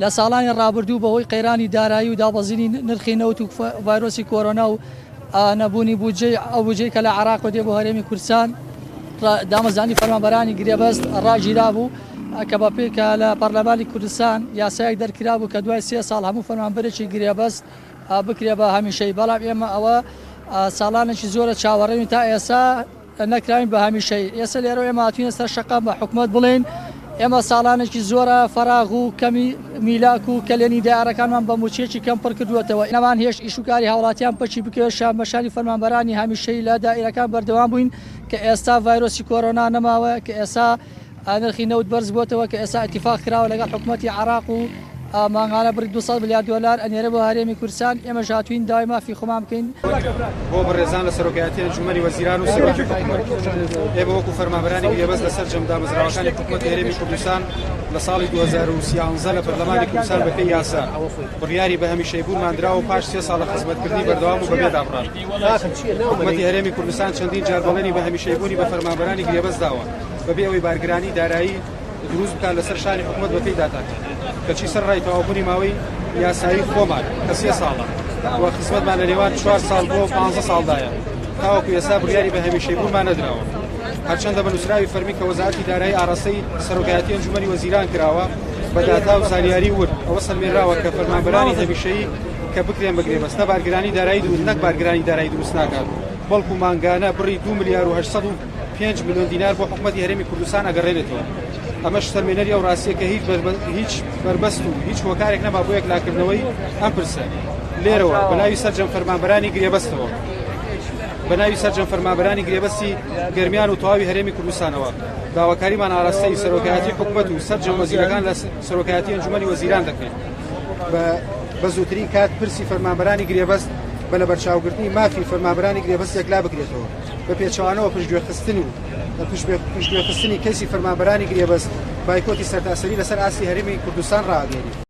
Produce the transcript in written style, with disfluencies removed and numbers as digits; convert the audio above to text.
لە ساڵانی ڕابردوو بەهۆی قەیرانی دارایی و دابەزینی نرخی نەوت و ڤایرۆسی کۆرۆنا و نەبوونی بودجەی ئەو بودجەی کە لە عێراق دێ بۆ هەرێمی کوردستان دامەزانی فەرمانبەرانی گرێبەست ڕاگیرا بوو کە بە پێکە لە پەرلەمانی کوردستان یاسایەک دەرکرا بوو کە دوای 3 ساڵ هەموو فەرمانبەرێکی گرێبەست بکرێ بە هەمیشەی. بەڵام ئێمە ئەوە ساڵانێکی زۆرە چاوەڕێین تا ئێستا نەکراین بە هەمیشەی. ئێستا لێرە ئێمە هاتوینە سەر شەقام بە حکومەت بڵێن ئێمە ساڵانێکی زۆرە فەراغ و کەمی میلاک و کەلێنی دایارەکانمان بە موچێکی کەم پڕ کردووەتەوە. نەمان هێشت ئیشوکاری هاوڵاتیان پەچی بکەوێت شانبەشانی فەرمانبەرانی هەمیشەی لە دائیرەکان بەردەوام بووین کە ئێستا ڤایرۆسی کۆرۆنا نەماوە، کە ئێستا نرخی نەوت بەرز بووەتەوە، کە ئێستا ئەتیفاق کراوە لەگەڵ حکوومەتی عێراق و ماهانە بڕی 200 میلیارد دلار ئەنێرە بۆ هەرێمی کوردستان. ئێمە هاتووین داوای مافی خۆمان بکەین بۆ بەڕێزان لە سەرۆکایەتی ئەنجومەنی وەزیران و سەرۆکی حکوومەت. ئێمە وەکو فەرمانبەرانی گرێبەست لەسەر جەمدامەزراوەکانی حکوومەتی هەرێمی کوردستان لە ساڵی 2013 لە پەرلەمانی کوردستان بەپێی یاسا بڕیاری بە هەمیشەیبوونمان درا و پاش 3 ساڵ لە خزمەتکردنی بەردەوام و بەبێ دابڕان. حکوومەتی هەرێمی کوردستان چەندین جار بەڵێنی بە هەمیشەیبوونی بە فەرمانبەرانی گرێبەست داوە بەبێ ئەوەی بارگرانی دارایی دروست بکات لەسەر شانی حکوومەت بەپێی داتاکات کەچی سەر ڕای تەواوبوونی ماوەی یاسایی خۆمان کە 3 ساڵە وە خزمەتمان لە نێوان 4 ساڵ بۆ 15 ساڵدایە تاوەکو ئێستا بڕیاری بە هەمیشەیبوونمان نەدراوە. هەرچەندە بە نووسراوی فەرمی کە وەزارەتی دارایی ئاڕاستەی سەرۆکایەتی ئەنجومەنی وەزیران کراوە بە داتا و زانیاری ورد ئەوە سەلمێنراوە کە فەرمانبەرانی هەمیشەیی کە بکرێن بەگرێبەست نە بارگرانی دارایی نەک بارگرانی دارایی دروست ناکات بەڵکو مانگانە بڕی 2 ملیار و 805 میلیۆن دینار بۆ حکوومەتی هەرێمی کوردستان ئەگەڕێنێتەوە. ئەمەش سەلمێنەری ئەو ڕاستیە کە هیچ بربەست و هیچ هۆکارێک نەما بۆ یەکلاکردنەوەی ئەم پرسە لێرەوە بەناوی سەرجەم فەرمانبەرانی گرێبەستەوە بەناوی سەرجەم فەرمانبەرانی گرێبەستی گەرمیان و تەواوی هەرێمی کوردستانەوە داواکاریمان ئاراستەی سەرۆکایەتی حکوومەت و سەرجەم وەزیرەکان لە سەرۆکایەتی ئەنجومەنی وەزیران دەکەین بە زووترین کات پرسی فەرمانبەرانی گرێبەست بە لە بەرچاوگرتنی مافی فەرمانبەرانی گرێبەست یەکلا بکرێتەوە بە پێچەوانەوە پشتگوێخستن و پشتگوێخستنی کەسی فەرمانبەرانی گرێبەست بایکۆتی سەرتاسەری لەسەر ئاسی هەرێمی کوردستان ڕاگەێنێت.